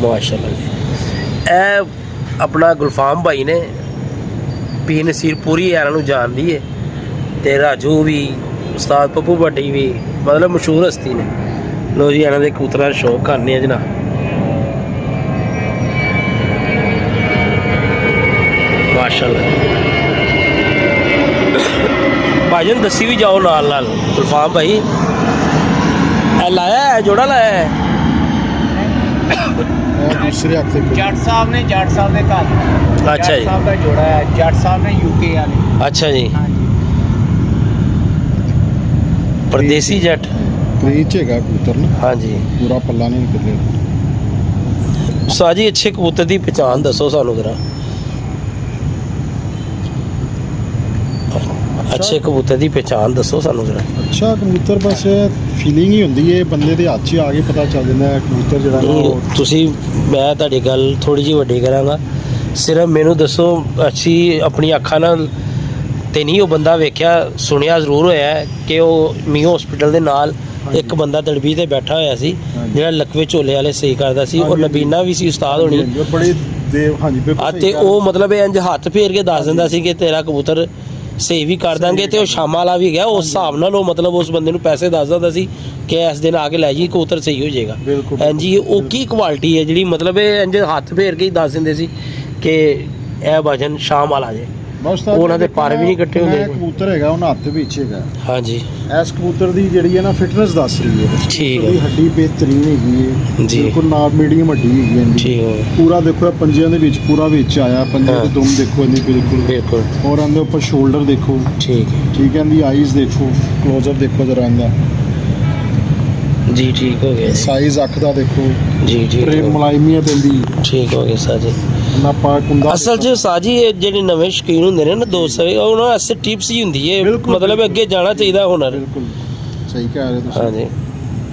माशाल्लाह जी। ਇਹ ਆਪਣਾ ਗੁਲਫਾਮ ਭਾਈ ਨੇ ਪੀ ਨਸੀਰ ਪੂਰੀ ਯਾਰਾਂ ਨੂੰ ਜਾਣਦੀ ਹੈ ਤੇ ਰਾਜੂ ਵੀ ਉਸਤਾਦ ਪੱਪੂ ਭੱਟੀ ਵੀ ਮਤਲਬ ਮਸ਼ਹੂਰ ਹਸਤੀ ਨੇ। ਲੋ ਜੀ ਇਹਨਾਂ ਦੇ ਕਬੂਤਰਾਂ ਦਾ ਸ਼ੌਕ ਕਰਨੇ ਆ ਜਨਾਬ। ਮਾਸ਼ਾਅੱਲਾ ਭਾਜਨ ਦੱਸੀ ਵੀ ਜਾਓ ਨਾਲ ਨਾਲ ਗੁਲਫਾਮ ਭਾਈ ਇਹ ਲਾਇਆ ਹੈ ਜੋੜਾ ਲਾਇਆ ਹੈ दूसरे हफ्ते जट साहब ने जट साहब के घर अच्छा जी साहब का जोड़ा है जट साहब ने यूके वाले। अच्छा जी परदेसी जट क्रीच है कबूतर ना। हाँ जी पूरा पल्ला नहीं निकले। साजी अच्छे कबूतर की पहचान दसो सानू जरा। अच्छे कबूतर की पहचान दसो सानू जरा। अच्छा कबूतर बस फीलिंग ही होंदी है बंदे दे हत्थ 'ਚ आ के पता चल जाता है कबूतर जड़ा ना। ਤੁਸੀਂ ਮੈਂ ਤੁਹਾਡੀ ਗੱਲ ਥੋੜੀ ਜਿਹੀ ਵੱਡੀ ਕਰਾਂਗਾ ਸਿਰਫ ਮੈਨੂੰ ਦੱਸੋ ਅਸੀਂ ਆਪਣੀ ਅੱਖਾਂ ਨਾਲ ਤੇ ਨਹੀਂ ਉਹ ਬੰਦਾ ਵੇਖਿਆ ਸੁਣਿਆ ਜ਼ਰੂਰ ਹੋਇਆ ਕਿ ਉਹ ਮੀਓ ਹਸਪੀਟਲ ਦੇ ਨਾਲ ਇੱਕ ਬੰਦਾ ਦੜਬੀ ਤੇ ਬੈਠਾ ਹੋਇਆ ਸੀ ਜਿਹੜਾ ਲਕਵੇ ਝੋਲੇ ਵਾਲੇ ਸਹੀ ਕਰਦਾ ਸੀ ਉਹ ਨਬੀਨਾ ਵੀ ਸੀ ਉਸਤਾਦ ਹੋਣੀ ਬੜੀ ਦੇਵ ਹਾਂਜੀ ਬਿਲਕੁਲ ਤੇ ਉਹ ਮਤਲਬ ਇੰਜ ਹੱਥ ਫੇਰ ਕੇ ਦੱਸ ਦਿੰਦਾ ਸੀ ਕਿ ਤੇਰਾ ਕਬੂਤਰ ਸਹੀ ਵੀ ਕਰ ਦਾਂਗੇ ਤੇ ਉਹ ਸ਼ਾਮਾਂ ਵਾਲਾ ਵੀ ਗਿਆ ਉਸ ਹਿਸਾਬ ਨਾਲ ਉਹ ਮਤਲਬ ਉਸ ਬੰਦੇ ਨੂੰ ਪੈਸੇ ਦੱਸ ਦਿੰਦਾ ਸੀ ਕਿ ਇਸ ਦਿਨ ਆ ਕੇ ਲੈ ਜੀ ਕਬੂਤਰ ਸਹੀ ਹੋ ਜਾਏਗਾ। ਹਾਂਜੀ ਉਹ ਕੀ ਕੁਆਲਿਟੀ ਹੈ ਜਿਹੜੀ ਮਤਲਬ ਇਹ ਇੰਜ ਹੱਥ ਫੇਰ ਕੇ ਹੀ ਦੱਸ ਦਿੰਦੇ ਸੀ ਕਿ ਇਹ ਵਜਨ ਸ਼ਾਮ ਵਾਲਾ ਜੇ ਉਹਨਾਂ ਦੇ ਪਰ ਵੀ ਨਹੀਂ ਕੱਟੇ ਹੁੰਦੇ। ਕਬੂਤਰ ਹੈਗਾ ਉਹਨਾਂ ਹੱਥ ਵਿੱਚ ਹੈਗਾ। ਹਾਂਜੀ ਇਸ ਕਬੂਤਰ ਦੀ ਜਿਹੜੀ ਹੈ ਨਾ ਫਿਟਨੈਸ ਦੱਸ ਰਹੀ ਹੈ। ਠੀਕ ਹੈ ਹੱਡੀ ਬਿਹਤਰੀਨ ਹੈਗੀ ਹੈ ਜੀ ਬਿਲਕੁਲ ਨਾਲ ਮੀਡੀਅਮ ਹੱਡੀ ਹੈਗੀ ਹੈ। ਠੀਕ ਹੈ ਪੂਰਾ ਦੇਖੋ ਪੰਜਿਆਂ ਦੇ ਵਿੱਚ ਪੂਰਾ ਵਿੱਚ ਆਇਆ ਪੰਜਿਆਂ ਦੇ ਦੁਮ ਦੇਖੋ ਇਹਦੀ ਬਿਲਕੁਲ ਬਿਲਕੁਲ ਔਰ ਇਹਦੇ ਉੱਪਰ ਸ਼ੋਲਡਰ ਦੇਖੋ ਠੀਕ ਹੈ ਠੀਕ ਹੈ ਇਹਦੀ ਆਈਜ਼ ਦੇਖੋ ਕਲੋਜ਼ਅਪ ਦੇਖੋ ਜਰਾ ਇਹਦਾ ਜੀ ਠੀਕ ਹੋ ਗਿਆ ਸਾਈਜ਼ ਅੱਖ ਦਾ ਦੇਖੋ ਜੀ ਜੀ ਮੁਲਾਇਮੀਅਤ ਇਹਦੀ ਠੀਕ ਹੋ ਗਿਆ ਸਾਜੀ। ਨਾ ਪਾ ਕੁੰਦਾ ਅਸਲ 'ਚ ਸਾਜੀ ਇਹ ਜਿਹੜੇ ਨਵੇਂ ਸ਼ੌਕੀਨ ਹੁੰਦੇ ਨੇ ਨਾ ਦੋਸਤ ਉਹਨਾਂ ਵਾਸਤੇ ਟਿਪਸ ਹੀ ਹੁੰਦੀ ਹੈ ਮਤਲਬ ਅੱਗੇ ਜਾਣਾ ਚਾਹੀਦਾ ਹੁਨਰ। ਬਿਲਕੁਲ ਸਹੀ ਕਹਿ ਰਹੇ ਤੁਸੀਂ। ਹਾਂਜੀ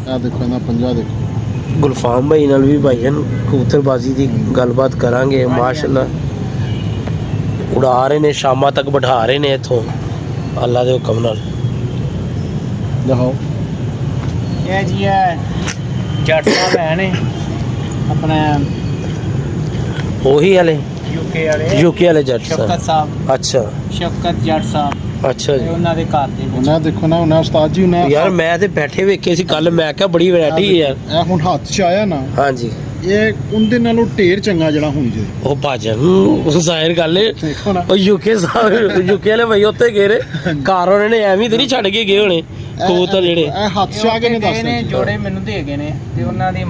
ਆ ਦੇਖੋ ਇਹਦਾ ਪੰਜਾ ਦੇਖੋ। ਗੁਲਫਾਮ ਭਾਈ ਨਾਲ ਵੀ ਭਾਈਆਂ ਕਬੂਤਰਬਾਜ਼ੀ ਦੀ ਗੱਲਬਾਤ ਕਰਾਂਗੇ। ਮਾਸ਼ਾਅੱਲਾ ਉਡਾ ਰਹੇ ਨੇ ਸ਼ਾਮਾਂ ਤੱਕ ਬਿਠਾ ਰਹੇ ਨੇ ਇੱਥੋਂ ਅੱਲਾ ਦੇ ਹੁਕਮ ਨਾਲ। ਦਿਖਾਓ ये जी है जट साहब है ने अपने ਉਹੀ ਵਾਲੇ यूके वाले ਯੂਕੇ ਵਾਲੇ ਜੱਟ शफकत ਸਾਹਿਬ। साहब ਅੱਛਾ शफकत जट साहब ਅੱਛਾ ਜੀ ਉਹਨਾਂ ਦੇ ਘਰ ਦੇ ਵਿੱਚ। ਉਹਨਾਂ ਦੇਖੋ ਨਾ ਉਹਨਾਂ ਉਸਤਾਦ ਜੀ ਉਹਨਾਂ ਯਾਰ ਮੈਂ ਤੇ ਬੈਠੇ ਵੇਖੇ ਸੀ ਕੱਲ ਮੈਂ ਕਿਹਾ ਬੜੀ ਵੈਰਾਈਟੀ ਹੈ ਯਾਰ। ਇਹ ਹੁਣ ਹੱਥ 'ਚ ਆਇਆ ਨਾ ਹਾਂਜੀ ਇਹ ਉਹਦੇ ਨਾਲੋਂ ਢੇਰ ਚੰਗਾ ਜਿਹੜਾ ਹੁਣ ਜੇ ਉਹ ਭਾਜਨ ਜ਼ਾਹਿਰ ਗੱਲ ਹੈ ਦੇਖੋ ਨਾ ਉਹ ਯੂਕੇ ਸਾਹਿਬ ਯੂਕੇ ਵਾਲੇ ਭਾਈ ਉੱਥੇ ਗਏ ਨੇ ਘਰ ਉਹਨਾਂ ਨੇ ਐਵੇਂ ਤੇ ਨਹੀਂ ਛੱਡ ਕੇ ਗਏ ਹੋਣੇ ਕਬੂਤਰ ਜਿਹੜੇ ਇਹ ਹੱਥ 'ਚ ਆ ਕੇ ਨਹੀਂ ਨੇ ਦੱਸਦੇ ਜੋੜੇ ਮੈਨੂੰ ਦੇ ਗਏ ਨੇ ਤੇ ਉਹਨਾਂ ਦੀ